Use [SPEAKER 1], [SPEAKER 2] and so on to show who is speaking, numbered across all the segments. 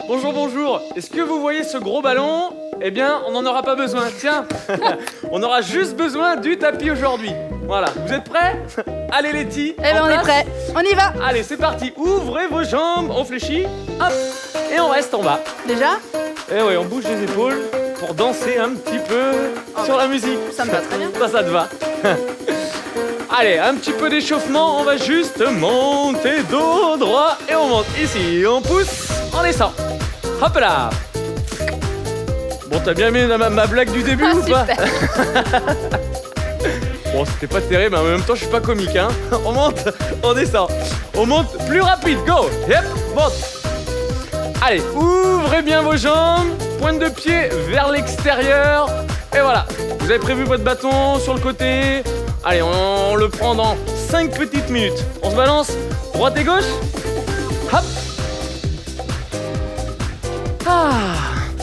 [SPEAKER 1] Bonjour, bonjour. Est-ce que vous voyez ce gros ballon? Eh bien, on n'en aura pas besoin. Tiens, on aura juste besoin du tapis aujourd'hui. Voilà, vous êtes prêts? Allez Letty.
[SPEAKER 2] Eh ben on est prêts, on y va.
[SPEAKER 1] Allez, c'est parti. Ouvrez vos jambes, on fléchit, hop, et on reste en bas.
[SPEAKER 2] Déjà?
[SPEAKER 1] Et oui, on bouge les épaules pour danser un petit peu sur la musique.
[SPEAKER 2] Ça me va très bien.
[SPEAKER 1] Ça te va. Allez, un petit peu d'échauffement, on va juste monter dos droit et on monte ici, on pousse, on descend. Hop là. Bon, t'as bien aimé ma blague du début ou pas? Bon, c'était pas terrible, mais en même temps, je suis pas comique, hein. On monte, on descend. On monte plus rapide, go. Yep, monte. Allez, ouvrez bien vos jambes, pointe de pied vers l'extérieur. Et voilà, vous avez prévu votre bâton sur le côté. Allez, on le prend dans 5 petites minutes. On se balance, droite et gauche. Hop.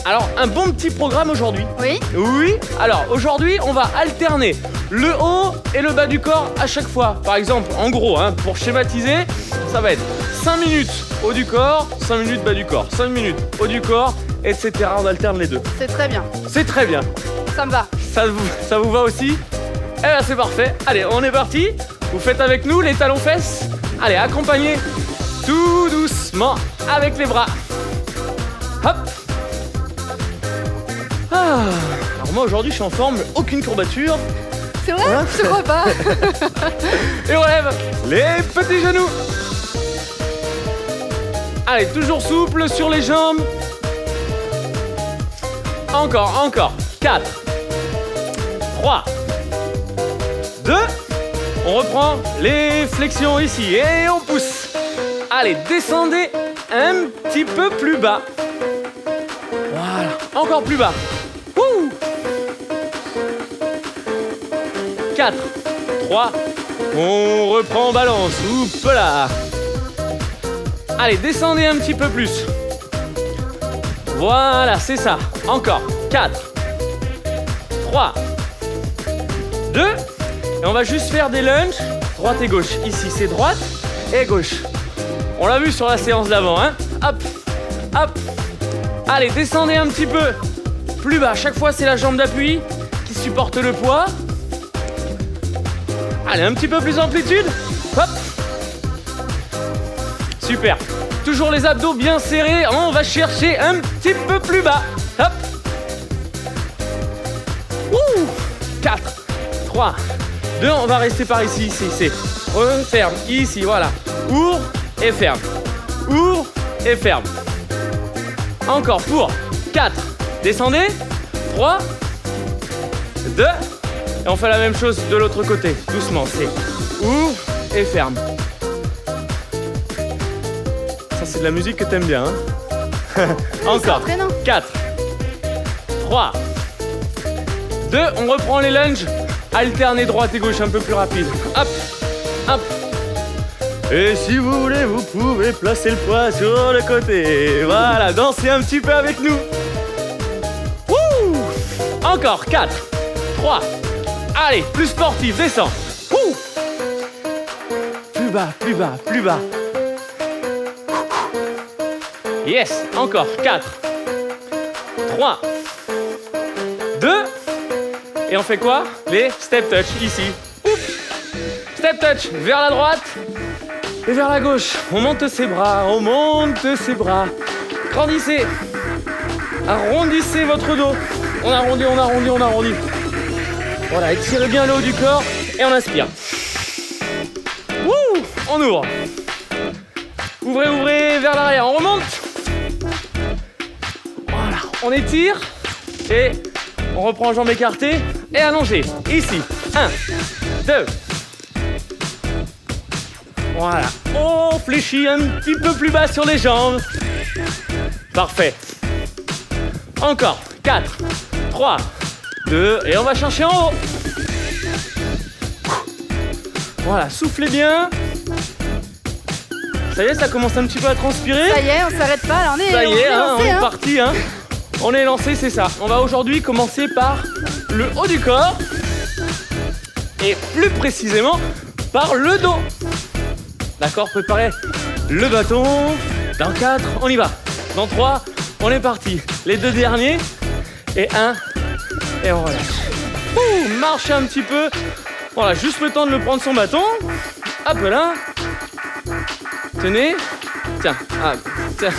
[SPEAKER 1] Alors, un bon petit programme aujourd'hui.
[SPEAKER 2] Oui.
[SPEAKER 1] Oui. Alors, aujourd'hui, on va alterner le haut et le bas du corps à chaque fois. Par exemple, en gros, hein, pour schématiser, ça va être 5 minutes haut du corps, 5 minutes bas du corps, 5 minutes haut du corps, etc. On alterne les deux.
[SPEAKER 2] C'est très bien.
[SPEAKER 1] C'est très bien.
[SPEAKER 2] Ça me va.
[SPEAKER 1] Ça vous va aussi? Eh bien, c'est parfait. Allez, on est parti. Vous faites avec nous les talons fesses. Allez, accompagnez tout doucement avec les bras. Hop. Alors moi aujourd'hui je suis en forme, aucune courbature.
[SPEAKER 2] C'est vrai? Je te crois pas.
[SPEAKER 1] Et on lève les petits genoux. Allez, toujours souple sur les jambes. Encore. 4, 3, 2. On reprend les flexions ici et on pousse. Allez, descendez un petit peu plus bas. Voilà, encore plus bas. 4, 3, on reprend, on balance, oups là. Allez, descendez un petit peu plus. Voilà, c'est ça. Encore, 4, 3, 2. Et on va juste faire des lunges, droite et gauche. Ici, c'est droite et gauche. On l'a vu sur la séance d'avant, hein. Hop, hop. Allez, descendez un petit peu plus bas. Chaque fois, c'est la jambe d'appui qui supporte le poids. Allez, un petit peu plus d'amplitude. Hop. Super. Toujours les abdos bien serrés. On va chercher un petit peu plus bas. Hop. 4, 3, 2. On va rester par ici. C'est referme. Ici, voilà. Ouvre et ferme. Ouvre et ferme. Encore pour 4. Descendez. 3, 2. Et on fait la même chose de l'autre côté, doucement, c'est ouvre et ferme. Ça c'est de la musique que t'aimes bien, hein. Encore, 4, 3, 2, on reprend les lunges, alternez droite et gauche un peu plus rapide. Hop, hop. Et si vous voulez, vous pouvez placer le poids sur le côté. Voilà, dansez un petit peu avec nous. Encore, 4, 3, allez, plus sportif, descends. Plus bas, plus bas, plus bas. Yes, encore. 4, 3, 2. Et on fait quoi? Les step touch, ici. Step touch, vers la droite et vers la gauche. On monte ses bras, on monte ses bras. Grandissez. Arrondissez votre dos. On arrondit, on arrondit, on arrondit. Voilà, étirez bien le haut du corps et on inspire. On ouvre. Ouvrez, ouvrez vers l'arrière, on remonte. Voilà, on étire et on reprend jambes écartées et allongées. Ici, 1, 2. Voilà, on fléchit un petit peu plus bas sur les jambes. Parfait. Encore, 4, 3, 2, et on va chercher en haut. Voilà, soufflez bien. Ça y est, ça commence un petit peu à transpirer.
[SPEAKER 2] Ça y est, on s'arrête pas, là, on est
[SPEAKER 1] On est
[SPEAKER 2] lancé,
[SPEAKER 1] parti, hein. On est lancé, c'est ça. On va aujourd'hui commencer par le haut du corps et plus précisément par le dos. D'accord, préparez le bâton. Dans 4, on y va. Dans 3, on est parti. Les 2 derniers. Et 1. Et on relâche. Ouh, marchez un petit peu. Voilà, juste le temps de le prendre son bâton. Hop là. Tenez. Tiens. Ah, tiens.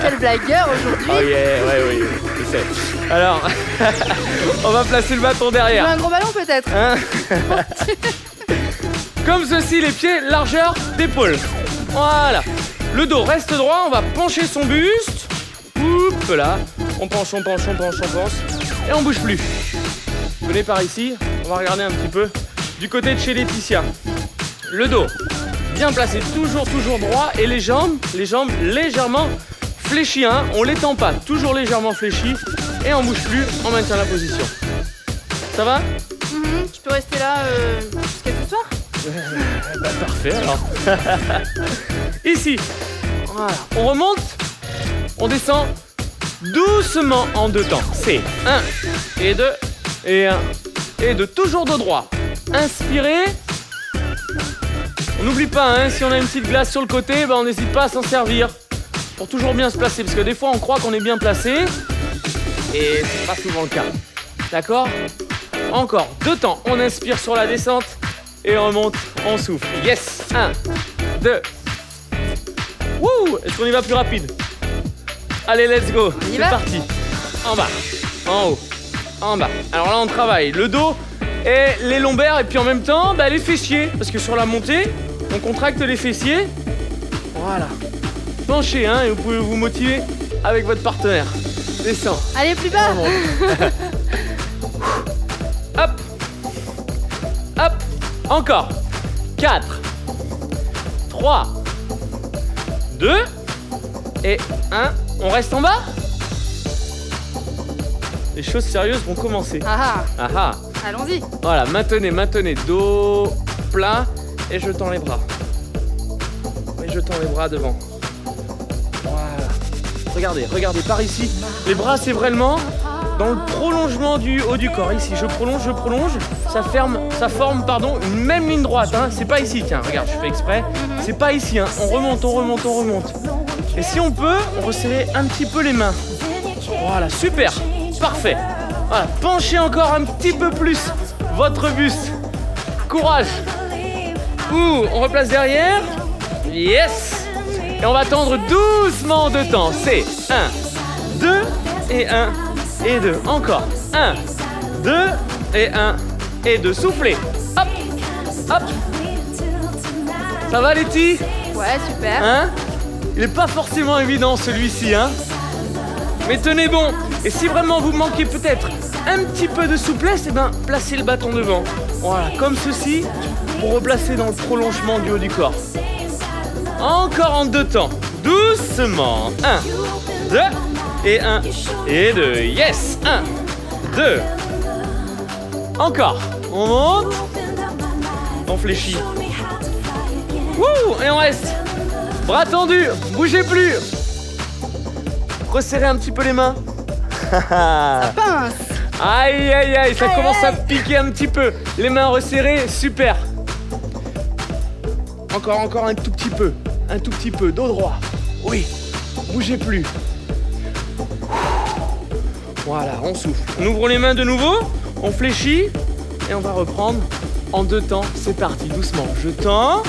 [SPEAKER 2] Quel blagueur aujourd'hui.
[SPEAKER 1] Oh yeah, oui, je sais. Alors, on va placer le bâton
[SPEAKER 2] Tu veux
[SPEAKER 1] derrière.
[SPEAKER 2] un gros ballon peut-être
[SPEAKER 1] Hein. Comme ceci, les pieds largeur d'épaule. Voilà. Le dos reste droit, on va pencher son buste. Oups là. On penche. Et on bouge plus. Venez par ici, on va regarder un petit peu du côté de chez Laetitia. Le dos bien placé, toujours droit. Et les jambes légèrement fléchies. Hein. On les tend pas, toujours légèrement fléchies. Et on bouge plus, on maintient la position. Ça va?
[SPEAKER 2] Tu peux rester là jusqu'à ce soir.
[SPEAKER 1] Bah, parfait alors. Ici, voilà. On remonte, on descend doucement en 2 temps. C'est 1 et 2 et 1 et 2. Toujours dos droit. Inspirez. On n'oublie pas, hein, si on a une petite glace sur le côté, bah, on n'hésite pas à s'en servir. Pour toujours bien se placer, parce que des fois on croit qu'on est bien placé. Et c'est pas souvent le cas. D'accord? Encore 2 temps. On inspire sur la descente. Et on remonte, on souffle. Yes. 1, 2. Wouh! Est-ce qu'on y va plus rapide? Allez, let's go. C'est parti. En bas, en haut, en bas. Alors là, on travaille le dos et les lombaires. Et puis en même temps, bah, les fessiers. Parce que sur la montée, on contracte les fessiers. Voilà. Penchez, hein, et vous pouvez vous motiver avec votre partenaire. Descends.
[SPEAKER 2] Allez, plus bas.
[SPEAKER 1] Hop. Hop. Encore. 4, 3, 2 et 1. On reste en bas. Les choses sérieuses vont commencer.
[SPEAKER 2] Ah
[SPEAKER 1] Ah ah.
[SPEAKER 2] allons-y.
[SPEAKER 1] Voilà, maintenez. Dos plat et je tends les bras. Et je tends les bras devant. Voilà. Regardez, par ici. Les bras, c'est vraiment dans le prolongement du haut du corps. Ici, je prolonge. Ça forme, une même ligne droite. Hein. C'est pas ici, tiens, regarde, je fais exprès. C'est pas ici, hein. On remonte. Et si on peut, on resserre un petit peu les mains. Voilà, super, parfait. Voilà, penchez encore un petit peu plus votre buste. Courage. Ouh, on replace derrière. Yes. Et on va tendre doucement en 2 temps. C'est 1, 2 et 1 et 2. Encore 1, 2 et 1 et 2. Soufflez. Hop, hop. Ça va, Letty?
[SPEAKER 2] Ouais, super.
[SPEAKER 1] Hein? Il n'est pas forcément évident celui-ci, hein? Mais tenez bon. Et si vraiment vous manquez peut-être un petit peu de souplesse, eh ben, placez le bâton devant. Voilà, comme ceci, pour replacer dans le prolongement du haut du corps. Encore en 2 temps. Doucement. 1, 2 et 1 et 2. Yes. 1, 2. Encore. On monte. On fléchit. Wouh, et on reste. Bras tendus. Bougez plus. Resserrez un petit peu les mains.
[SPEAKER 2] Pince.
[SPEAKER 1] Aïe, ça commence à piquer un petit peu. Les mains resserrées, super. Encore un tout petit peu, dos droit. Oui, bougez plus. Voilà, on souffle. On ouvre les mains de nouveau, on fléchit et on va reprendre en 2 temps. C'est parti, doucement. Je tends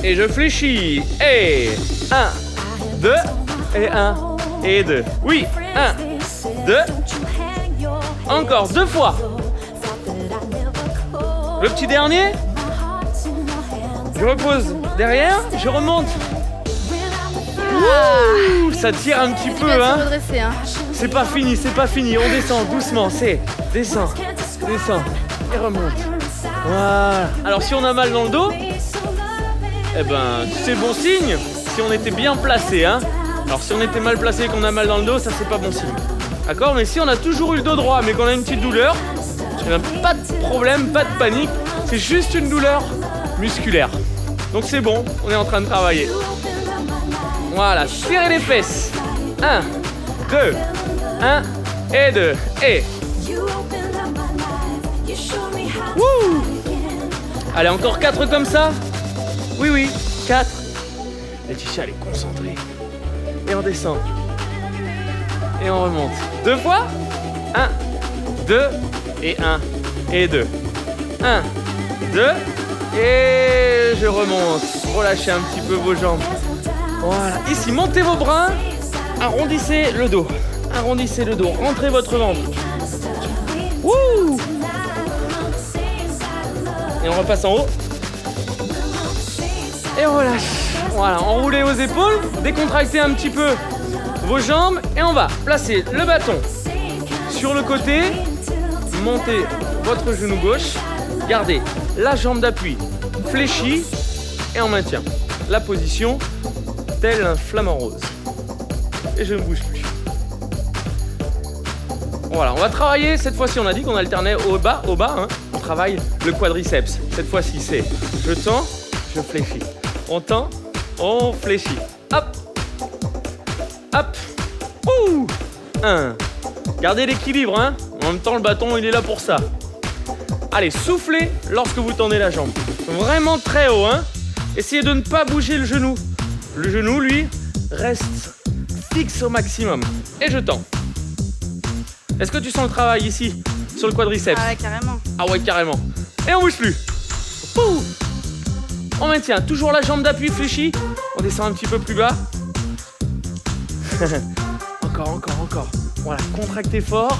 [SPEAKER 1] et je fléchis. Et 1, 2 et 1 et 2. Oui, 1, 2. Encore 2 fois. Le petit dernier. Je repose derrière, je remonte. Ouh, ça tire un petit peu, hein.
[SPEAKER 2] Redresser, hein.
[SPEAKER 1] C'est pas fini. On descend doucement. Descend et remonte. Voilà. Alors si on a mal dans le dos, eh ben c'est bon signe. Si on était bien placé, hein. Alors si on était mal placé et qu'on a mal dans le dos, ça c'est pas bon signe. D'accord? Mais si on a toujours eu le dos droit mais qu'on a une petite douleur, eh ben, pas de problème, pas de panique. C'est juste une douleur musculaire. Donc c'est bon, on est en train de travailler. Voilà, serrez les fesses. 1, 2, 1 et 2. Et. Wouh! Allez, encore 4 comme ça. Oui, 4. Laetitia, elle est concentrée. Et on descend. Et on remonte. 2 fois. 1, 2 et 1 et 2. 1, 2 et je remonte. Relâchez un petit peu vos jambes. Voilà. Ici, montez vos bras. Arrondissez le dos. Arrondissez le dos. Rentrez votre ventre. Wouh! Et on repasse en haut. Et on relâche. Voilà, enroulez vos épaules, décontractez un petit peu vos jambes et on va placer le bâton sur le côté, montez votre genou gauche, gardez la jambe d'appui fléchie et on maintient la position tel un flamant rose. Et je ne bouge plus. Voilà, on va travailler, cette fois-ci on a dit qu'on alternait au bas, hein. On travaille le quadriceps. Cette fois-ci c'est je tends, je fléchis. On tend, on fléchit. Hop. Hop. Ouh. 1. Gardez l'équilibre, hein. En même temps, le bâton, il est là pour ça. Allez, soufflez lorsque vous tendez la jambe. Vraiment très haut, hein. Essayez de ne pas bouger le genou. Le genou, lui, reste fixe au maximum. Et je tends. Est-ce que tu sens le travail ici, sur le quadriceps?
[SPEAKER 2] Ah ouais, carrément.
[SPEAKER 1] Ah ouais, carrément. Et on bouge plus. Ouh. On maintient toujours la jambe d'appui fléchie. On descend un petit peu plus bas. Encore. Voilà, contractez fort.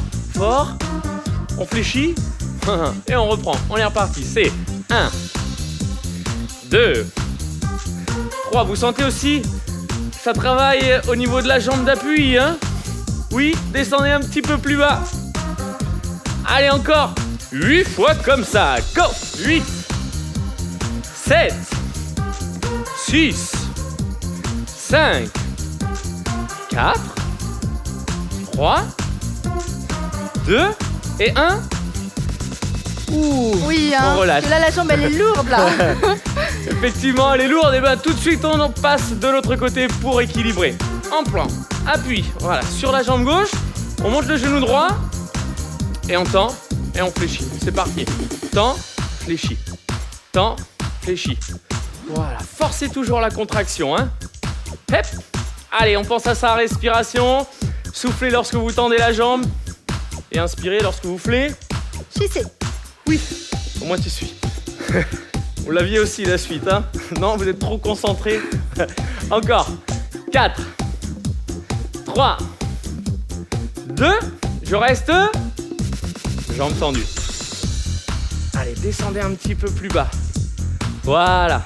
[SPEAKER 1] On fléchit. Et on reprend. On est reparti. C'est 1, 2, 3. Vous sentez aussi, ça travaille au niveau de la jambe d'appui, hein? Oui, descendez un petit peu plus bas. Allez, encore. 8 fois comme ça. Go. 8, 7, 6, 5, 4, 3, 2 et 1. Ouh,
[SPEAKER 2] Oui, hein.
[SPEAKER 1] on relâche.
[SPEAKER 2] Parce que là, la jambe, elle est lourde, là.
[SPEAKER 1] Effectivement, elle est lourde. Et bien, tout de suite, on en passe de l'autre côté pour équilibrer. En plan, appui, voilà, sur la jambe gauche. On monte le genou droit. Et on tend et on fléchit. C'est parti. Tend, fléchit. Tend, fléchit. Voilà, forcez toujours la contraction, hein. Hep. Allez, on pense à sa respiration. Soufflez lorsque vous tendez la jambe. Et inspirez lorsque vous fléchissez. Oui, au moins tu suis. Vous l'aviez aussi la suite, hein. Non, vous êtes trop concentrés. Encore. 4, 3, 2, je reste. Jambes tendues. Allez, descendez un petit peu plus bas. Voilà.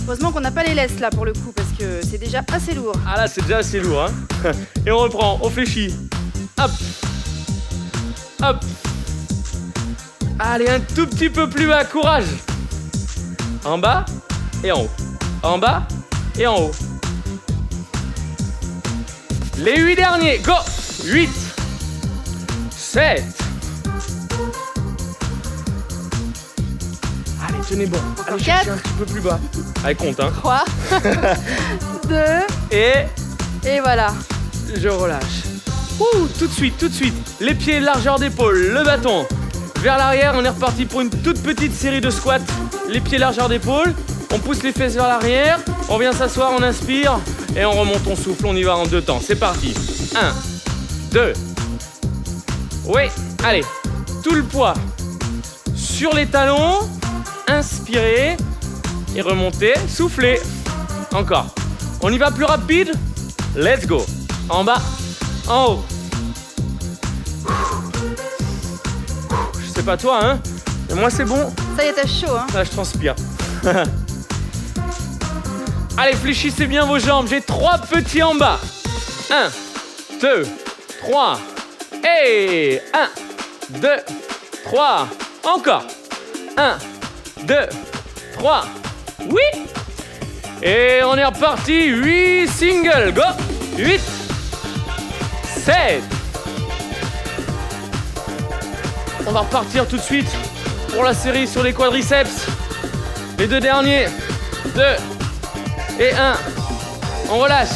[SPEAKER 2] Heureusement qu'on n'a pas les laisses, là, pour le coup, parce que c'est déjà assez lourd.
[SPEAKER 1] Ah là, c'est déjà assez lourd, hein. Et on reprend, on fléchit. Hop. Hop. Allez, un tout petit peu plus bas, courage. En bas et en haut. En bas et en haut. Les 8 derniers, go. 8, 7. Allez, tenez bon. Allez, cherchez
[SPEAKER 2] 4.
[SPEAKER 1] un petit peu plus bas. Allez, compte, hein.
[SPEAKER 2] 3, 2, et voilà.
[SPEAKER 1] Je relâche. Ouh, tout de suite. Les pieds, largeur d'épaule, le bâton. Vers l'arrière, on est reparti pour une toute petite série de squats. Les pieds, largeur d'épaule. On pousse les fesses vers l'arrière. On vient s'asseoir, on inspire. Et on remonte, on souffle, on y va en 2 temps. C'est parti. 1, 2. Oui, allez. Tout le poids sur les talons. Inspirez. Et remontez. Soufflez. Encore. On y va plus rapide. Let's go. En bas. En haut. Je sais pas toi, hein. Mais moi, c'est bon.
[SPEAKER 2] Ça y est, t'as chaud, hein.
[SPEAKER 1] Là, je transpire. Allez, fléchissez bien vos jambes. J'ai 3 petits en bas. 1, 2, 3. Et 1, 2, 3. Encore. 1, 2, 3. Oui. Et on est reparti. 8 singles. Go. 8, 7. On va repartir tout de suite pour la série sur les quadriceps. Les 2 derniers. 2 et 1. On relâche.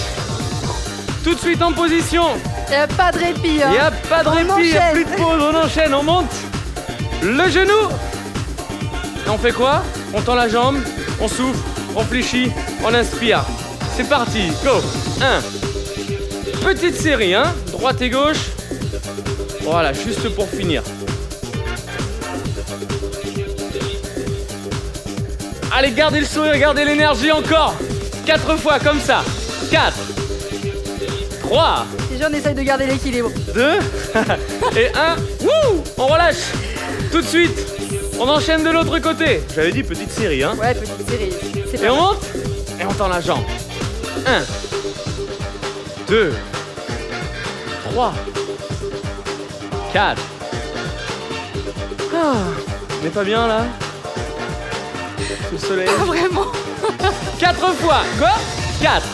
[SPEAKER 1] Tout de suite en position.
[SPEAKER 2] Il n'y a pas de répit, hein.
[SPEAKER 1] Il n'y a pas de répit, il n'y a plus de pause. On enchaîne, on monte le genou. Et on fait quoi? On tend la jambe, on souffle, on fléchit On inspire. C'est parti. Go. 1. Petite série, hein. Droite et gauche. Voilà, juste pour finir. Allez, gardez le sourire, gardez l'énergie encore. 4 fois comme ça. 4. 3.
[SPEAKER 2] Déjà, on essaye de garder l'équilibre.
[SPEAKER 1] 2. Et 1. Wouh! On relâche. Tout de suite. On enchaîne de l'autre côté. J'avais dit petite série, hein.
[SPEAKER 2] Ouais, petite série.
[SPEAKER 1] Et on monte. Et on tend la jambe. 1. 2. 3. 4. Ah, on n'est pas bien là? Le soleil.
[SPEAKER 2] Pas vraiment.
[SPEAKER 1] 4 fois. Go. 4.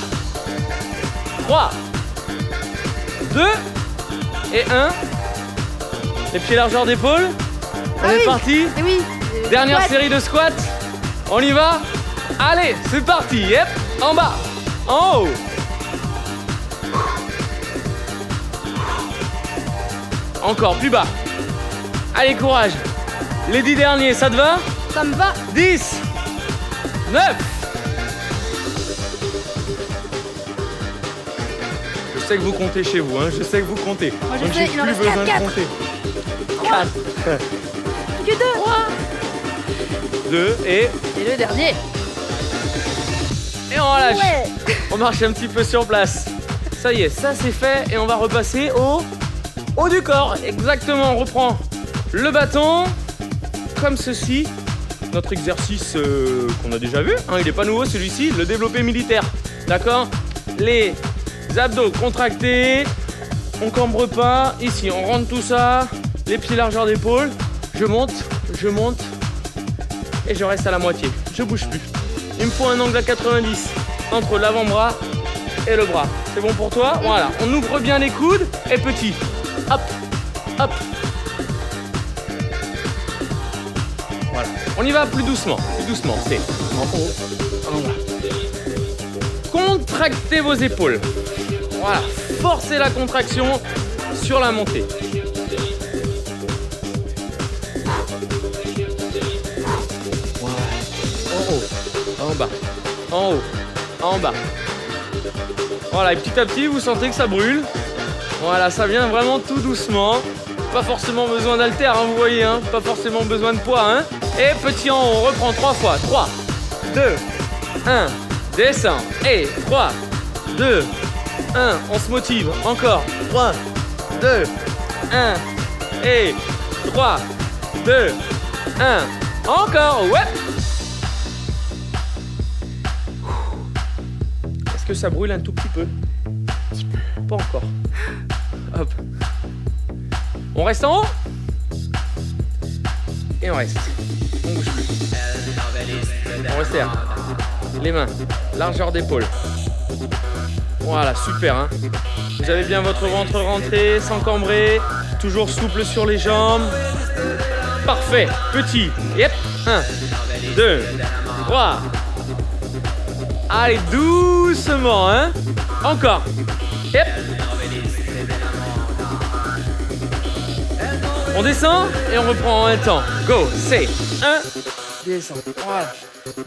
[SPEAKER 1] 3. 2. Et 1. Les pieds largeur d'épaule. On est parti.
[SPEAKER 2] Et oui.
[SPEAKER 1] Dernière série de squats. On y va. Allez, c'est parti. Yep. En bas. En haut. Encore plus bas. Allez, courage. Les 10 derniers, ça te va?
[SPEAKER 2] Ça me va.
[SPEAKER 1] 10. 9. Je sais que vous comptez chez vous, hein. Je sais que vous comptez.
[SPEAKER 2] Moi, je
[SPEAKER 1] Donc,
[SPEAKER 2] sais,
[SPEAKER 1] j'ai
[SPEAKER 2] il en
[SPEAKER 1] plus
[SPEAKER 2] reste
[SPEAKER 1] besoin de
[SPEAKER 2] 4.
[SPEAKER 1] compter. 4.
[SPEAKER 2] Que 2.
[SPEAKER 1] 2 et
[SPEAKER 2] le dernier.
[SPEAKER 1] on relâche.
[SPEAKER 2] Ouais.
[SPEAKER 1] On marche un petit peu sur place. Ça y est, ça c'est fait et on va repasser au haut du corps. Exactement, on reprend le bâton comme ceci. Notre exercice qu'on a déjà vu, hein, il n'est pas nouveau celui-ci, le développé militaire. D'accord? Les abdos contractés, on cambre pas. Ici, on rentre tout ça, les pieds largeur d'épaule. Je monte et je reste à la moitié. Je bouge plus. Il me faut un angle à 90 entre l'avant-bras et le bras. C'est bon pour toi? Voilà. On ouvre bien les coudes et petit. Hop, hop. Voilà. On y va plus doucement. C'est en haut, en bas. Contractez vos épaules. Voilà. Forcez la contraction sur la montée. En bas, en haut, en bas. Voilà, et petit à petit, vous sentez que ça brûle. Voilà, ça vient vraiment tout doucement. Pas forcément besoin d'haltère, hein, vous voyez, hein. Pas forcément besoin de poids, hein. Et petit en haut, on reprend 3 fois. 3, 2, 1, descend. Et 3, 2, 1, on se motive. Encore. 3, 2, 1, et 3, 2, 1. Encore, ouais. Que ça brûle un tout petit peu. Pas encore. Hop. On reste en haut. Et on reste. On bouge plus. On resserre. Les mains. Largeur d'épaule. Voilà, super. Hein. Vous avez bien votre ventre rentré, sans cambrer. Toujours souple sur les jambes. Parfait. Petit. Yep. 1, 2, 3. Allez, doucement, hein. Encore. Yep. On descend et on reprend en un temps. Go, c'est 1, descend. Voilà.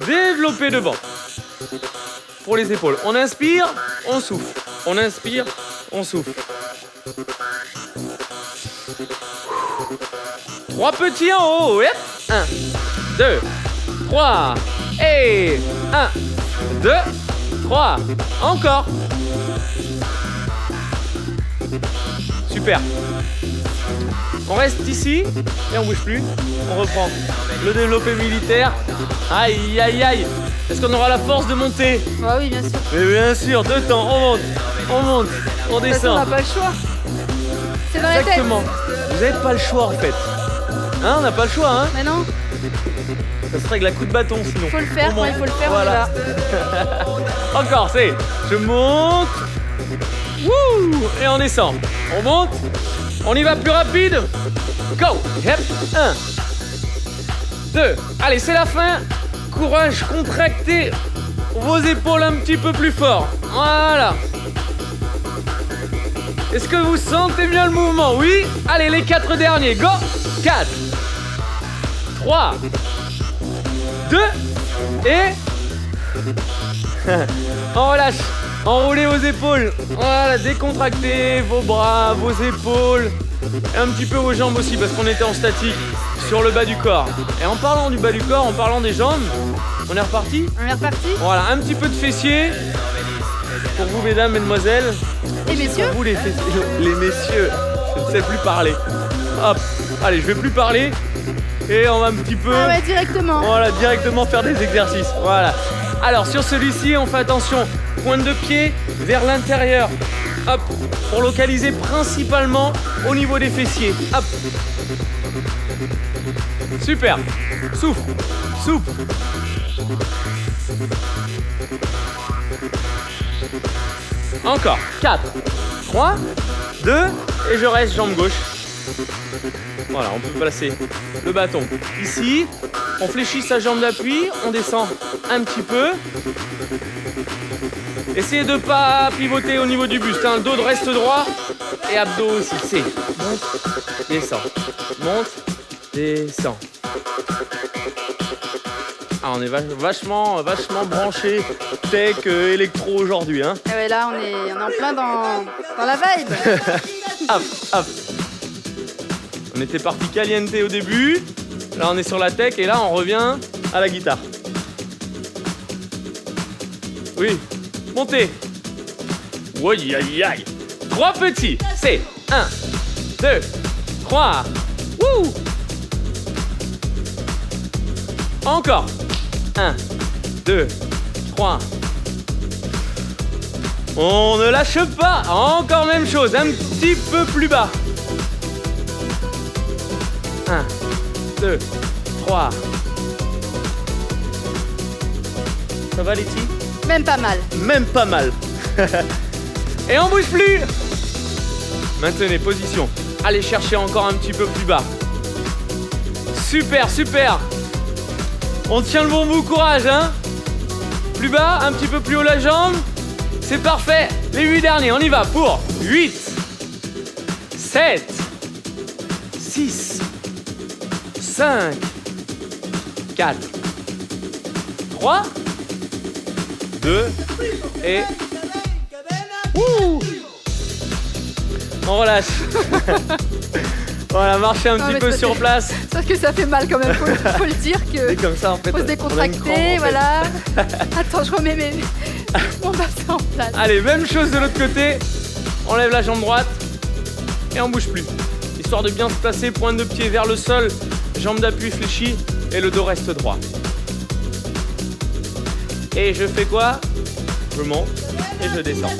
[SPEAKER 1] Développez devant. Pour les épaules. On inspire, on souffle. On inspire, on souffle. 3 petits en haut. Yep. 1, 2, 3. Et 1. 2, 3, encore. Super. On reste ici et on bouge plus. On reprend le développé militaire. Aïe, aïe, aïe. Est-ce qu'on aura la force de monter?
[SPEAKER 2] Ah oui, bien sûr.
[SPEAKER 1] Mais bien sûr, 2 temps. On monte, on descend.
[SPEAKER 2] On n'a pas le choix. C'est dans la tête.
[SPEAKER 1] Exactement. Vous n'avez pas le choix en fait. Hein, on n'a pas le choix, hein.
[SPEAKER 2] Mais non.
[SPEAKER 1] Ça se règle à coups de bâton sinon.
[SPEAKER 2] Il faut le faire, quand il faut le faire,
[SPEAKER 1] voilà. On y va. Encore, c'est je monte. Wouh. Et on descend. On monte. On y va plus rapide. Go. Yep. 1, 2. Allez, c'est la fin. Courage, contractez vos épaules un petit peu plus fort. Voilà. Est-ce que vous sentez bien le mouvement? Oui. Allez, les 4 derniers. Go. 4, 3, 2 et On relâche. Enroulez vos épaules. Voilà, décontractez vos bras, vos épaules. Et un petit peu vos jambes aussi parce qu'on était en statique sur le bas du corps. Et en parlant du bas du corps, en parlant des jambes, on est reparti?
[SPEAKER 2] On est reparti.
[SPEAKER 1] Voilà, un petit peu de fessiers. Pour vous, mesdames, mesdemoiselles.
[SPEAKER 2] Et messieurs?
[SPEAKER 1] Pour vous, les messieurs. Je ne sais plus parler. Hop. Allez, je vais plus parler. Et on va un petit peu...
[SPEAKER 2] Ah ouais, directement.
[SPEAKER 1] Voilà, directement faire des exercices. Voilà. Alors, sur celui-ci, on fait attention. Pointe de pied vers l'intérieur. Hop. Pour localiser principalement au niveau des fessiers. Hop. Super. Souffle. Souple. Encore. 4, 3, 2, et je reste jambe gauche. Voilà, on peut placer le bâton ici. On fléchit sa jambe d'appui, on descend un petit peu. Essayez de ne pas pivoter au niveau du buste, hein. Le dos reste droit et abdos aussi. C'est monte, descend, monte, descend. Ah, on est vachement branché tech, électro aujourd'hui, hein.
[SPEAKER 2] Ah ouais, là, on est en plein dans la vibe.
[SPEAKER 1] Hop, hop. On était parti caliente au début. Là, on est sur la tech et là, on revient à la guitare. Oui, montez. Oui, aïe, aïe. 3 petits. C'est 1, 2, 3. Wouh. Encore. 1, 2, 3. On ne lâche pas. Encore même chose. Un petit peu plus bas. 1, 2, 3. Ça va, Letty?
[SPEAKER 2] Même pas mal.
[SPEAKER 1] Même pas mal. Et on bouge plus. Maintenez position. Allez chercher encore un petit peu plus bas. Super, super. On tient le bon bout, courage, hein. Plus bas, un petit peu plus haut la jambe. C'est parfait. Les 8 derniers, on y va pour 8, 7, 6, 5, 4, 3, 2 et... Wouh. On relâche. Voilà, marcher un petit peu sur place.
[SPEAKER 2] Sauf que ça fait mal quand même, faut le dire que...
[SPEAKER 1] C'est comme ça en fait.
[SPEAKER 2] Faut se décontracter, voilà. Attends, je remets mon bassin en place.
[SPEAKER 1] Allez, même chose de l'autre côté. On lève la jambe droite et on bouge plus. Histoire de bien se placer, pointe de pied vers le sol, jambe d'appui fléchie et le dos reste droit. Et je fais quoi? Je monte et je descends.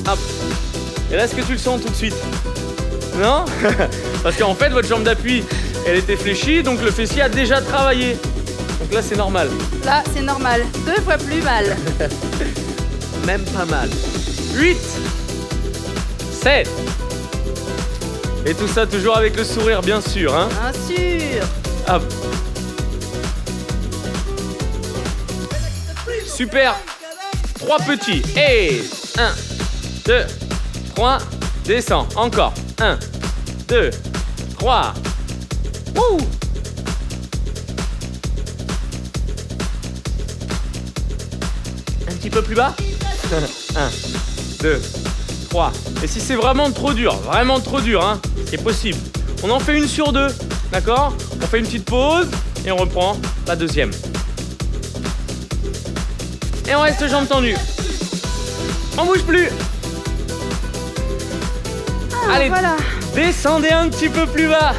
[SPEAKER 1] Hop. Et là, est-ce que tu le sens tout de suite? Non? Parce qu'en fait, votre jambe d'appui, elle était fléchie, donc le fessier a déjà travaillé. Donc là, c'est normal.
[SPEAKER 2] Là, c'est normal. 2 fois plus mal.
[SPEAKER 1] Même pas mal. 8, 7. Et tout ça toujours avec le sourire, bien sûr, hein?
[SPEAKER 2] Bien sûr.
[SPEAKER 1] Hop. Super. 3 petits. Et 1, 2, 3. Descends. Encore. 1, 2, 3. Wouh. Un petit peu plus bas. 1, 2, 3. Et si c'est vraiment trop dur, hein, c'est possible. On en fait une sur 2, d'accord? On fait une petite pause et on reprend la deuxième. Et on reste jambes tendues. On bouge plus.
[SPEAKER 2] Ah,
[SPEAKER 1] allez,
[SPEAKER 2] voilà.
[SPEAKER 1] Descendez un petit peu plus bas.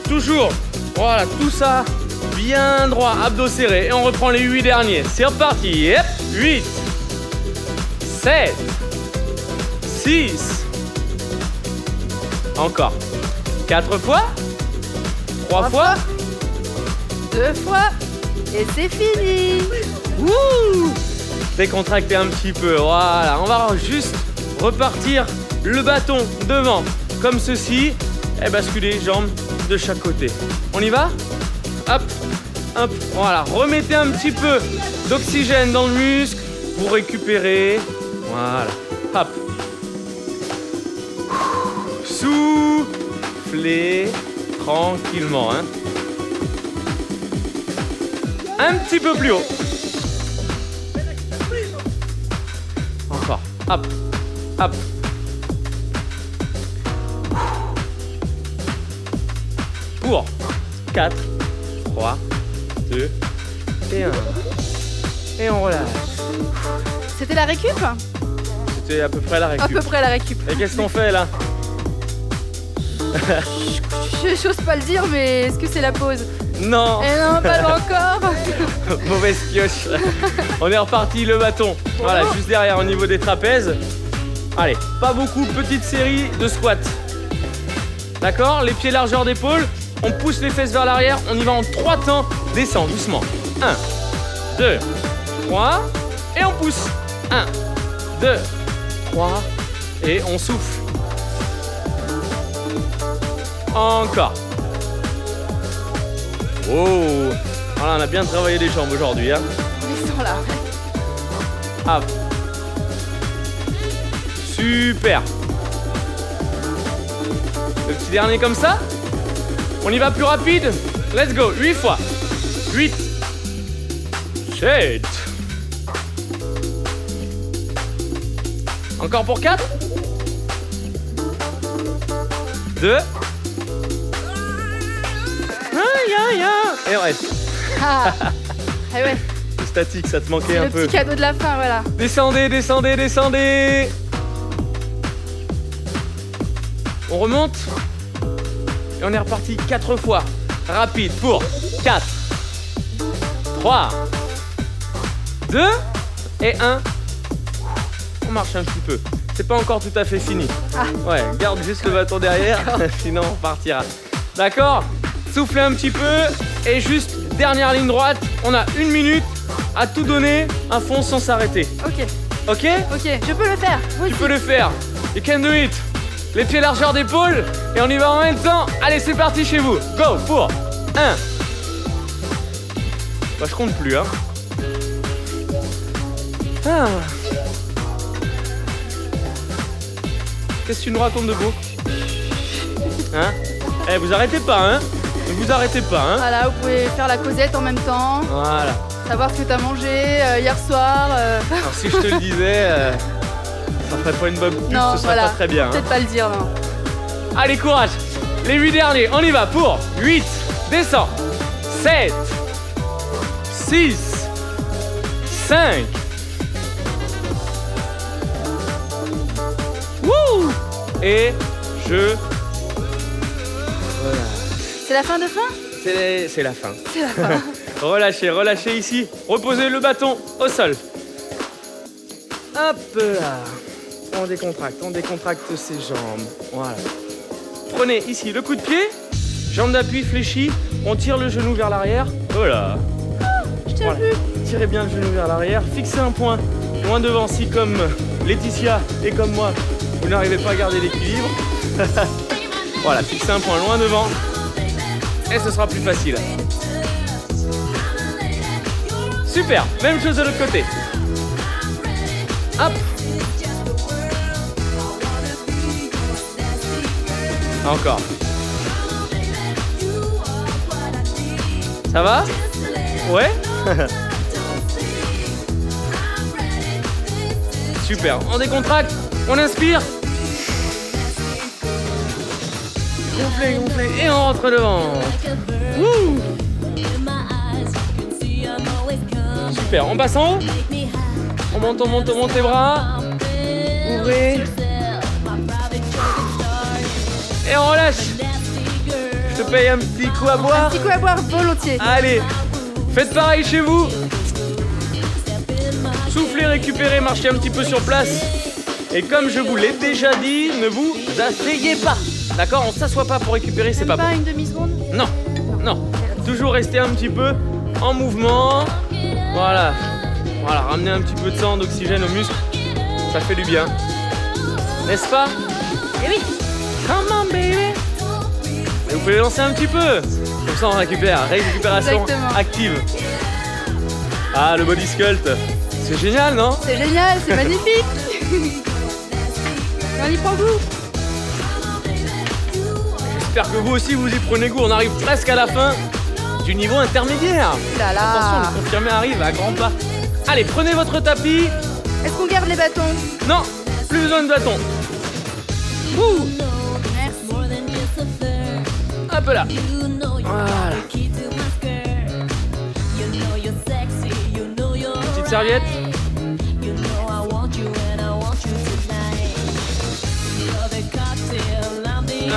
[SPEAKER 1] Toujours. Voilà, tout ça bien droit, abdos serrés. Et on reprend les 8 derniers. C'est reparti. Yep. 8, 7, 6. Encore. 4 fois. 3 fois.
[SPEAKER 2] 2 fois. Et c'est fini.
[SPEAKER 1] Wouh. Décontractez un petit peu. Voilà, on va juste repartir le bâton devant, comme ceci, et basculer jambes de chaque côté. On y va? Hop, hop, voilà. Remettez un petit peu d'oxygène dans le muscle pour récupérer. Voilà, hop. Soufflez tranquillement, hein. Un petit peu plus haut. Hop, hop. Pour 4, 3, 2 et 1. Et on relâche.
[SPEAKER 2] C'était la récup?
[SPEAKER 1] C'était à peu près la
[SPEAKER 2] À
[SPEAKER 1] récup.
[SPEAKER 2] peu près la récup.
[SPEAKER 1] Et qu'est-ce qu'on fait là?
[SPEAKER 2] J'ose pas le dire, mais est-ce que c'est la pause?
[SPEAKER 1] Non.
[SPEAKER 2] Eh non, pas encore.
[SPEAKER 1] Mauvaise pioche. On est reparti, le bâton. Voilà, juste derrière au niveau des trapèzes. Allez, pas beaucoup, petite série de squats. D'accord? Les pieds largeur d'épaule. On pousse les fesses vers l'arrière. On y va en 3 temps. Descends doucement. 1, 2, 3. Et on pousse. 1, 2, 3. Et on souffle. Encore. Oh. Voilà, on a bien travaillé les jambes aujourd'hui. Hein.
[SPEAKER 2] Descends là.
[SPEAKER 1] Hop. Super. Le petit dernier comme ça. On y va plus rapide. Let's go. 8 fois. 8. 7. Encore pour 4. 2. Aïe. Et on reste.
[SPEAKER 2] Ah, ah ouais,
[SPEAKER 1] C'est statique, ça te manquait
[SPEAKER 2] c'est
[SPEAKER 1] un
[SPEAKER 2] le
[SPEAKER 1] peu.
[SPEAKER 2] petit cadeau de la fin, voilà.
[SPEAKER 1] Descendez, descendez, descendez. On remonte. Et on est reparti 4 fois. Rapide pour 4, 3, 2 et 1. On marche un petit peu. C'est pas encore tout à fait fini.
[SPEAKER 2] Ah.
[SPEAKER 1] Ouais, garde juste le bâton derrière, sinon on partira. D'accord? Soufflez un petit peu et juste dernière ligne droite. On a 1 minute à tout donner à fond sans s'arrêter.
[SPEAKER 2] Ok,
[SPEAKER 1] Ok?
[SPEAKER 2] ok, je peux le faire. Vous
[SPEAKER 1] Tu
[SPEAKER 2] aussi.
[SPEAKER 1] peux le faire. You can do it. Les pieds largeur d'épaule et on y va en même temps. Allez, c'est parti chez vous. Go pour 1. Bah, je compte plus, hein. Ah. Qu'est-ce que tu nous racontes de beau? Hein? Eh, vous arrêtez pas, hein? Ne vous arrêtez pas, hein?
[SPEAKER 2] Voilà, vous pouvez faire la causette en même temps,
[SPEAKER 1] Voilà.
[SPEAKER 2] savoir ce que t'as mangé hier soir.
[SPEAKER 1] Alors, si je te le disais, ça ferait pas une bonne pub,
[SPEAKER 2] Non,
[SPEAKER 1] ce serait
[SPEAKER 2] voilà,
[SPEAKER 1] pas très bien. Hein.
[SPEAKER 2] peut-être pas le dire, non.
[SPEAKER 1] Allez, courage. Les 8 derniers, on y va pour 8, descends, 7, 6, 5. Wouh! Et je... Voilà.
[SPEAKER 2] C'est la fin de fin?
[SPEAKER 1] C'est la fin.
[SPEAKER 2] C'est la fin.
[SPEAKER 1] Relâchez, relâchez ici. Reposez le bâton au sol. Hop là. On décontracte ses jambes. Voilà. Prenez ici le coup de pied. Jambe d'appui fléchie. On tire le genou vers l'arrière. Voilà.
[SPEAKER 2] Je t'ai
[SPEAKER 1] Voilà.
[SPEAKER 2] vu.
[SPEAKER 1] Tirez bien le genou vers l'arrière. Fixez un point loin devant si comme Laetitia et comme moi, vous n'arrivez pas à garder l'équilibre. Voilà, fixez un point loin devant. Et ce sera plus facile. Super, même chose de l'autre côté. Hop. Encore. Ça va? Ouais. Super, on décontracte, on inspire. Gonflez, gonflez, et on rentre devant. Wouh. Super, on passe en haut. On monte les bras. Ouvrez. Et on relâche. Je te paye un petit coup à boire.
[SPEAKER 2] Un petit coup à boire volontiers.
[SPEAKER 1] Allez, faites pareil chez vous. Soufflez, récupérez, marchez un petit peu sur place. Et comme je vous l'ai déjà dit, ne vous asseyez pas. D'accord? On s'assoit pas pour récupérer, c'est pas bon.
[SPEAKER 2] Pas une demi-seconde?
[SPEAKER 1] Non, non. Toujours rester un petit peu en mouvement. Voilà. Voilà, ramener un petit peu de sang, d'oxygène aux muscles. Ça fait du bien. N'est-ce pas?
[SPEAKER 2] Eh oui.
[SPEAKER 1] Come on, baby. Et vous pouvez lancer un petit peu. Comme ça, on récupère. Récupération
[SPEAKER 2] Exactement.
[SPEAKER 1] active. Ah, le body sculpt. C'est génial, non?
[SPEAKER 2] C'est génial, c'est magnifique. On y prend goût.
[SPEAKER 1] J'espère que vous aussi, vous y prenez goût. On arrive presque à la fin du niveau intermédiaire.
[SPEAKER 2] Là là.
[SPEAKER 1] Attention, le confirmé arrive à grands pas. Allez, prenez votre tapis.
[SPEAKER 2] Est-ce qu'on garde les bâtons?
[SPEAKER 1] Non, plus besoin de bâton. Ouh.
[SPEAKER 2] Merci.
[SPEAKER 1] Hop là. Voilà. Petite serviette.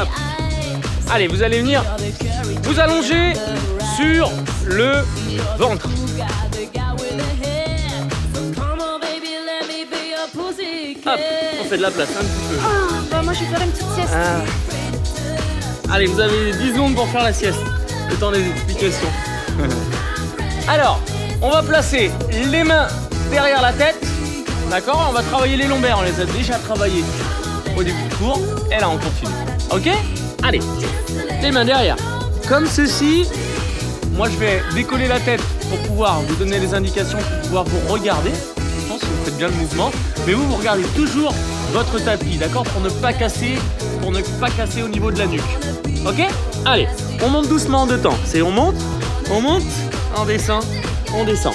[SPEAKER 1] Hop. Allez, vous allez venir vous allonger sur le ventre. Hop, on fait de la place un petit peu.
[SPEAKER 2] Oh, bah moi je vais faire une petite sieste.
[SPEAKER 1] Allez, vous avez 10 secondes pour faire la sieste. Le temps des explications. Alors, on va placer les mains derrière la tête. D'accord? On va travailler les lombaires. On les a déjà travaillés au début du cours. Et là, on continue. Ok? Allez, les mains derrière. Comme ceci. Moi, je vais décoller la tête pour pouvoir vous donner les indications, pour pouvoir vous regarder. Je pense que vous faites bien le mouvement. Mais vous regardez toujours votre tapis, d'accord? Pour ne pas casser au niveau de la nuque. Ok? Allez, on monte doucement en 2 temps. C'est on monte, on descend, on descend.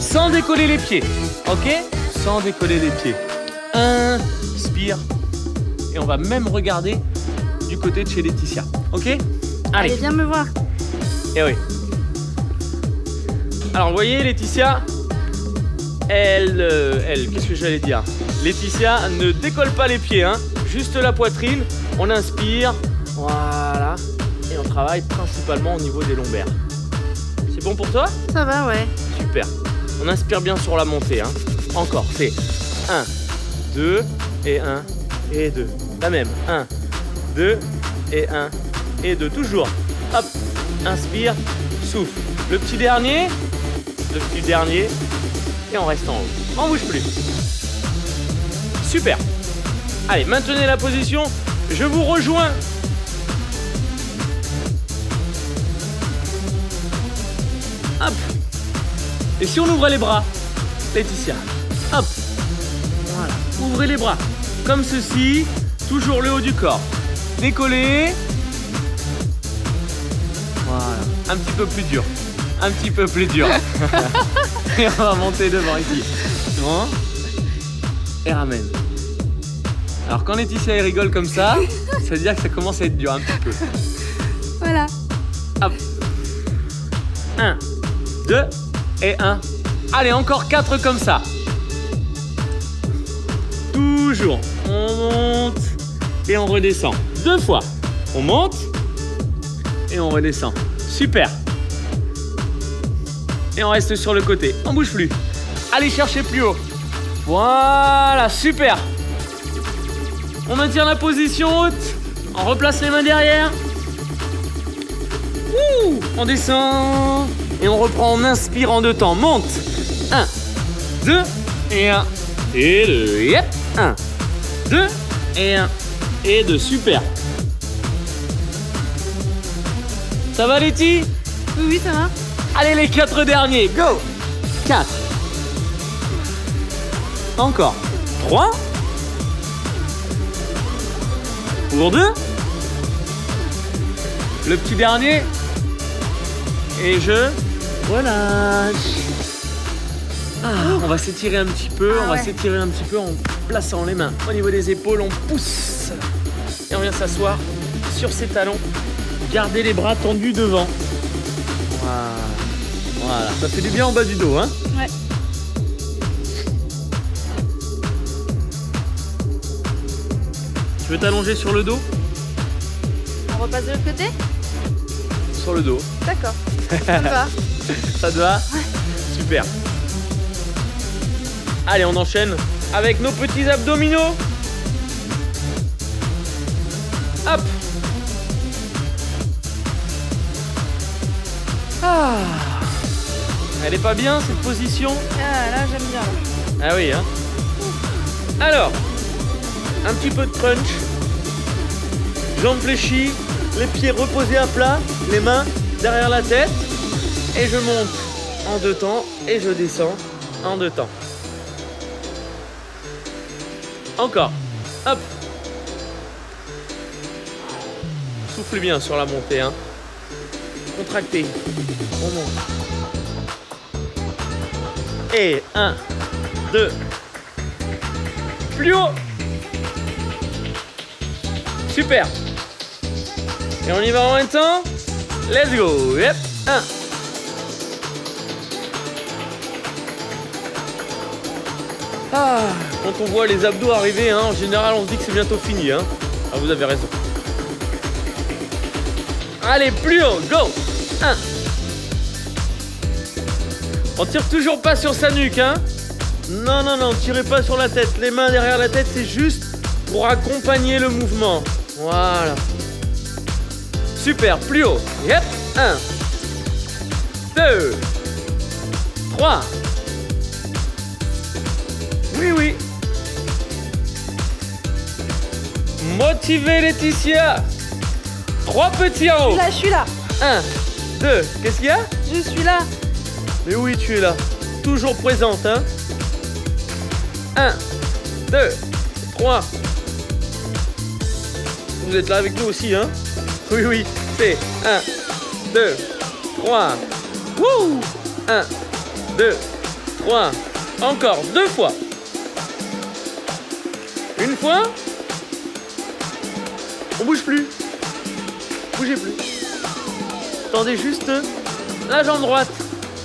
[SPEAKER 1] Sans décoller les pieds. Ok? Sans décoller les pieds. Inspire. Et on va même regarder du côté de chez Laetitia. Ok? Allez,
[SPEAKER 2] viens me voir.
[SPEAKER 1] Eh oui. Alors, vous voyez, Laetitia, elle, qu'est-ce que j'allais dire? Laetitia ne décolle pas les pieds, hein. Juste la poitrine. On inspire. Voilà. Et on travaille principalement au niveau des lombaires. C'est bon pour toi?
[SPEAKER 2] Ça va, ouais.
[SPEAKER 1] Super. On inspire bien sur la montée, hein. Encore, c'est 1, 2, et 1, et 2. La même. 1, 2, et 1, et 2. Toujours. Hop. Inspire, souffle. Le petit dernier. Et on reste en haut. On bouge plus. Super. Allez, maintenez la position. Je vous rejoins. Hop. Et si on ouvrait les bras, Laetitia. Hop. Voilà. Ouvrez les bras. Comme ceci. Toujours le haut du corps. Décollez. Voilà. Un petit peu plus dur. Et on va monter devant ici. Bon. Et ramène. Alors quand Laetitia elle rigole comme ça veut dire que ça commence à être dur un petit peu.
[SPEAKER 2] Voilà.
[SPEAKER 1] Hop. 1, 2 et 1. Allez, encore 4 comme ça. Toujours. On monte et on redescend. 2 fois. On monte et on redescend. Super. Et on reste sur le côté. On bouge plus. Allez chercher plus haut. Voilà, super. On maintient la position haute. On replace les mains derrière. Ouh, on descend. Et on reprend, on inspire en 2 temps. Monte. 1, 2 et 1. Et 2. Yep. 1, 2 et 1. Et 2. Super. Ça va, Letty?
[SPEAKER 2] Oui, ça va.
[SPEAKER 1] Allez, les 4 derniers. Go. 4. Encore. 3. Pour 2. Le petit dernier. Et je relâche. On va s'étirer un petit peu. On va s'étirer un petit peu en plaçant les mains au niveau des épaules. On pousse. Et on vient s'asseoir sur ses talons. Gardez les bras tendus devant. Voilà. Ça fait du bien en bas du dos, hein?
[SPEAKER 2] Ouais.
[SPEAKER 1] Tu veux t'allonger sur le dos?
[SPEAKER 2] On repasse de l'autre côté?
[SPEAKER 1] Sur le dos.
[SPEAKER 2] D'accord. Ça me va.
[SPEAKER 1] Ça te va?
[SPEAKER 2] Ouais.
[SPEAKER 1] Super. Allez, on enchaîne avec nos petits abdominaux. Hop. Elle est pas bien cette position?
[SPEAKER 2] Ah là j'aime bien.
[SPEAKER 1] Ah oui, hein. Alors, un petit peu de crunch. Jambes fléchies, les pieds reposés à plat, les mains derrière la tête. Et je monte en 2 temps et je descends en 2 temps. Encore. Hop. Souffle bien sur la montée, hein. Contractez. On monte. Et 1, 2, plus haut. Super. Et on y va en même temps. Let's go. Yep. 1. Ah, quand on voit les abdos arriver, hein, en général, on se dit que c'est bientôt fini. Hein. Ah, vous avez raison. Allez, plus haut. Go. 1. On tire toujours pas sur sa nuque, hein. Non, non, non, tirez pas sur la tête. Les mains derrière la tête, c'est juste pour accompagner le mouvement. Voilà. Super, plus haut. Yep. 1, 2, 3. Oui, oui. Motivez Laetitia. 3 petits en haut.
[SPEAKER 2] Là, je suis là.
[SPEAKER 1] 1, 2. Qu'est-ce qu'il y a?
[SPEAKER 2] Je suis là.
[SPEAKER 1] Mais oui, tu es là. Toujours présente, hein. 1, 2, 3. Vous êtes là avec nous aussi, hein. Oui, oui, c'est 1, 2, 3. Wouh. 1, 2, 3. Encore 2 fois. Une fois. On bouge plus. Bougez plus. Tendez juste la jambe droite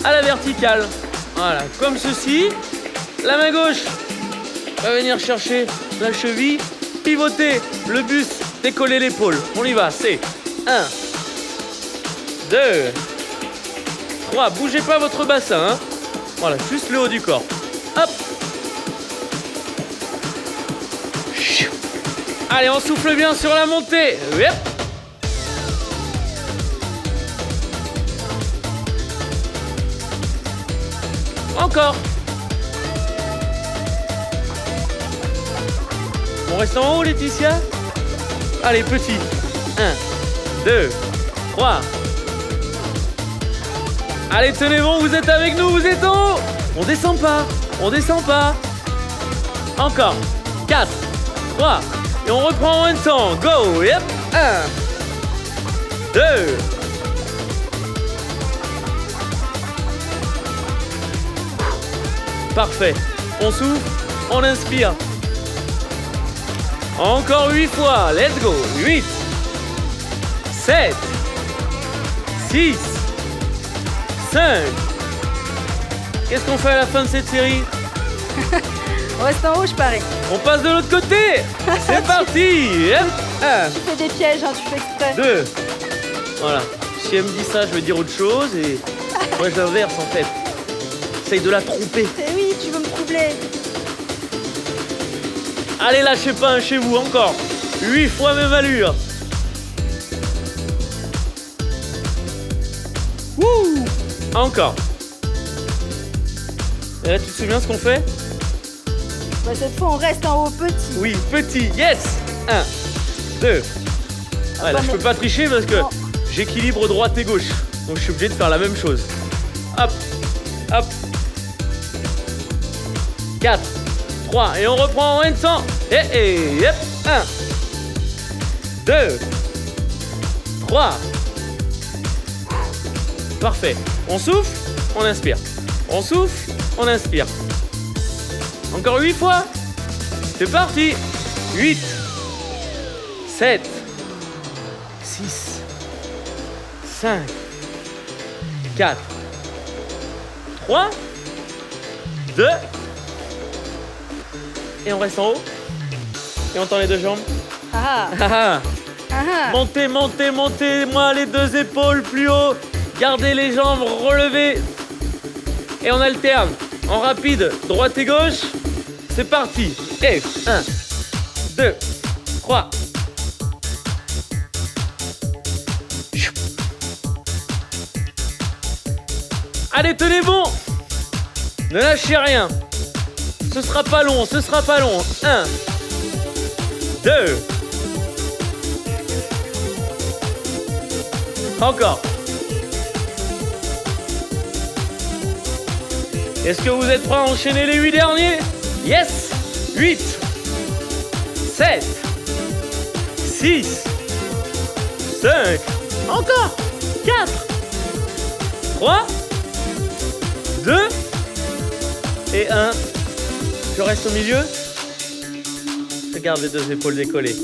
[SPEAKER 1] à la verticale. Voilà, comme ceci. La main gauche va venir chercher la cheville. Pivoter le buste, décoller l'épaule. On y va, c'est 1, 2, 3. Bougez pas votre bassin, hein. Voilà, juste le haut du corps. Hop. Allez, on souffle bien sur la montée. Yep. Encore. On reste en haut, Laetitia. Allez, petit. 1, 2, 3. Allez, tenez bon, vous êtes avec nous, vous êtes en haut. On descend pas, on descend pas. Encore. 4, 3. Et on reprend en même temps. Go. Yep. 1, 2. Parfait. On souffle, on inspire. Encore 8 fois. Let's go. 8, 7, 6, 5. Qu'est-ce qu'on fait à la fin de cette série?
[SPEAKER 2] On reste en haut, je parie.
[SPEAKER 1] On passe de l'autre côté. C'est parti. 1,
[SPEAKER 2] Tu fais des pièges, hein, tu fais exprès.
[SPEAKER 1] 2. Voilà. Si elle me dit ça, je vais dire autre chose et moi j'inverse en fait. J'essaye de la tromper.
[SPEAKER 2] Eh oui, tu veux me troubler.
[SPEAKER 1] Allez, lâchez pas un chez vous, encore. 8 fois même allure. Wouh. Encore. Et là, tu te souviens ce qu'on fait?
[SPEAKER 2] Bah, cette fois, on reste en haut petit.
[SPEAKER 1] Oui, petit, yes. 1, 2. Ouais, là, je peux pas tricher parce que
[SPEAKER 2] Non.
[SPEAKER 1] j'équilibre droite et gauche. Donc, je suis obligé de faire la même chose. Hop, hop. 4, 3. Et on reprend en même temps. Et hop. 1, 2, 3. Parfait. On souffle, on inspire. On souffle, on inspire. Encore 8 fois. C'est parti. 8, 7, 6, 5, 4, 3, 2. Et on reste en haut. Et on tend les deux jambes.
[SPEAKER 2] Ah
[SPEAKER 1] Ah, ah.
[SPEAKER 2] ah.
[SPEAKER 1] Montez, montez, montez. Moi, les deux épaules plus haut. Gardez les jambes relevées. Et on alterne. En rapide, droite et gauche. C'est parti. Et 1, 2, 3. Allez, tenez bon. Ne lâchez rien. Ce sera pas long, ce sera pas long. 1, 2. Encore. Est-ce que vous êtes prêts à enchaîner les 8 derniers? Yes. 8, 7, 6, 5, encore 4, 3, 2 et 1. Je reste au milieu. Je garde les deux épaules décollées.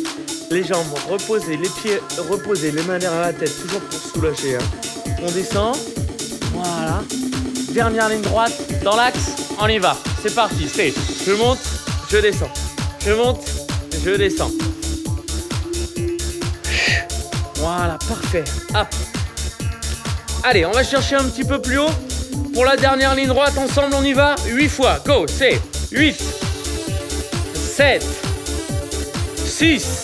[SPEAKER 1] Les jambes reposées, les pieds reposés, les mains derrière la tête, toujours pour soulager. Hein. On descend. Voilà. Dernière ligne droite, dans l'axe. On y va. C'est parti. C'est je monte, je descends. Je monte, je descends. Voilà, parfait. Hop. Allez, on va chercher un petit peu plus haut. Pour la dernière ligne droite, ensemble, on y va. 8 fois. Go. C'est 8, 7, 6,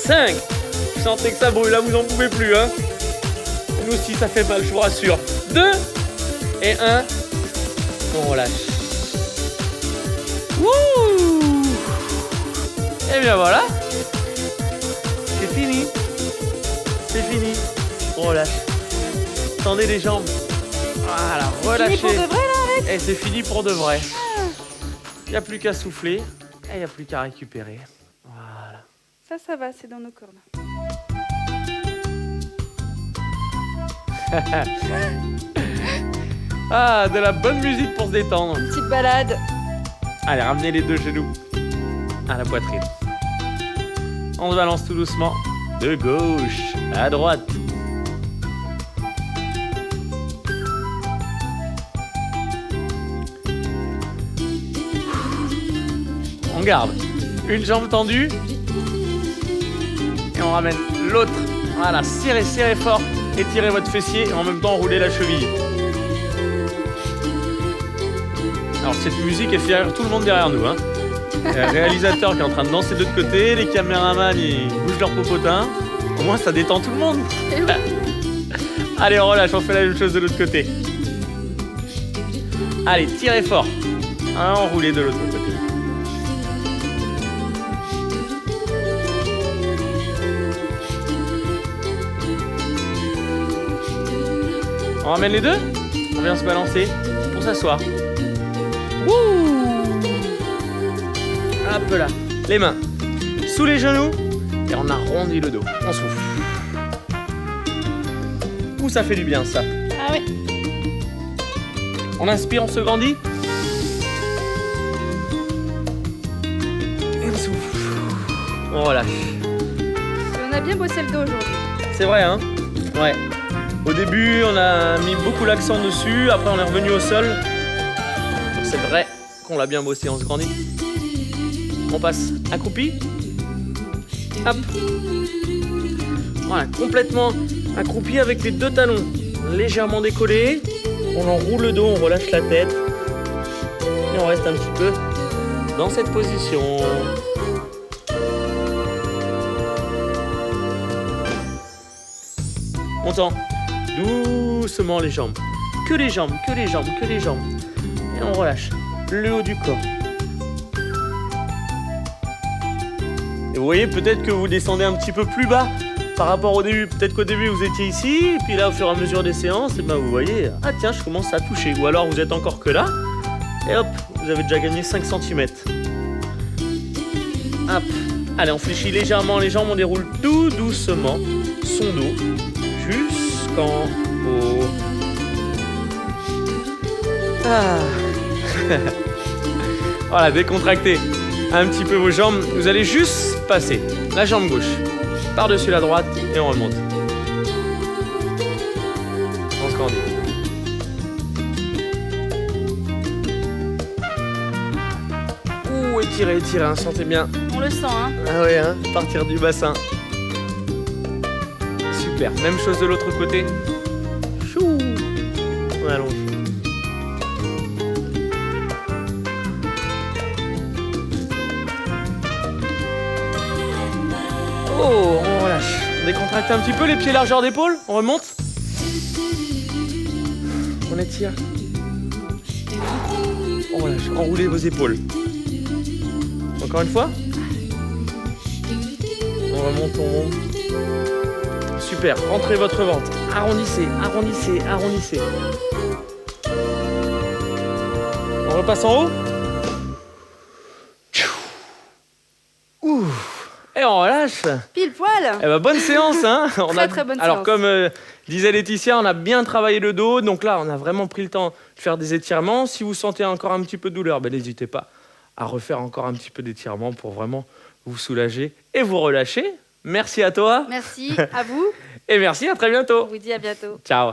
[SPEAKER 1] 5. Sentez que ça brûle, là, vous n'en pouvez plus. Hein. Nous aussi, ça fait mal, je vous rassure. 2 et 1. On relâche. Wouh! Et bien voilà. C'est fini. C'est fini. On relâche. Tendez les jambes. Voilà, relâchez.
[SPEAKER 2] Fini pour de vrai là, Alex?
[SPEAKER 1] Et c'est fini pour de vrai. Il n'y a plus qu'à souffler et il n'y a plus qu'à récupérer. Voilà.
[SPEAKER 2] Ça va, c'est dans nos cordes.
[SPEAKER 1] Ah, de la bonne musique pour se détendre.
[SPEAKER 2] Une petite balade.
[SPEAKER 1] Allez, ramenez les deux genoux à la poitrine. On se balance tout doucement de gauche à droite. On garde une jambe tendue et on ramène l'autre. Voilà, serrez, serrez fort, étirez votre fessier et en même temps roulez la cheville. Alors cette musique elle fait rire tout le monde derrière nous. Hein. Il y a le réalisateur qui est en train de danser de l'autre côté, les caméramans ils bougent leur popotin. Au moins ça détend tout le monde. Allez on relâche, on fait la même chose de l'autre côté. Allez, tirez fort. Enroulez de l'autre côté. On ramène les deux. On vient se balancer pour s'asseoir. Wouh! Hop là. Les mains sous les genoux et on arrondit le dos. On souffle. Ouh, ça fait du bien ça.
[SPEAKER 2] Ah oui.
[SPEAKER 1] On inspire, on se grandit. Et on souffle. On relâche.
[SPEAKER 2] Et on a bien bossé le dos aujourd'hui.
[SPEAKER 1] C'est vrai, hein? Ouais. Au début, on a mis beaucoup l'accent dessus. Après, on est revenu au sol. C'est vrai qu'on l'a bien bossé, on se grandit. On passe accroupi. Hop. Voilà, complètement accroupi avec les deux talons légèrement décollés. On enroule le dos, on relâche la tête. Et on reste un petit peu dans cette position. On tend doucement les jambes. Que les jambes, que les jambes, que les jambes. Et on relâche le haut du corps. Et vous voyez, peut-être que vous descendez un petit peu plus bas par rapport au début. Peut-être qu'au début, vous étiez ici. Et puis là, au fur et à mesure des séances, et ben, vous voyez, ah tiens, je commence à toucher. Ou alors, vous êtes encore que là. Et hop, vous avez déjà gagné 5 cm. Hop. Allez, on fléchit légèrement les jambes. On déroule tout doucement son dos jusqu'en haut. Ah. Voilà, décontractez un petit peu vos jambes. Vous allez juste passer la jambe gauche par-dessus la droite et on remonte. On se grandit. Ouh, étirez, étirez, hein, sentez bien.
[SPEAKER 2] On le sent, hein.
[SPEAKER 1] Ah ouais, hein, partir du bassin. Super, même chose de l'autre côté. Chou. On allonge. Oh, on relâche. On décontracte un petit peu les pieds largeur d'épaule. On remonte. On étire. On relâche. Enroulez vos épaules. Encore une fois. On remonte, on monte. Super. Rentrez votre ventre. Arrondissez, arrondissez, arrondissez. On repasse en haut. Ouh. Et on relâche.
[SPEAKER 2] Pile poil.
[SPEAKER 1] Eh ben, bonne séance, hein.
[SPEAKER 2] Très bonne
[SPEAKER 1] Alors,
[SPEAKER 2] séance.
[SPEAKER 1] comme disait Laetitia, on a bien travaillé le dos. Donc là, on a vraiment pris le temps de faire des étirements. Si vous sentez encore un petit peu de douleur, ben, n'hésitez pas à refaire encore un petit peu d'étirement pour vraiment vous soulager et vous relâcher. Merci à toi
[SPEAKER 2] Merci à vous.
[SPEAKER 1] et merci, à très bientôt.
[SPEAKER 2] On vous dit à bientôt.
[SPEAKER 1] Ciao.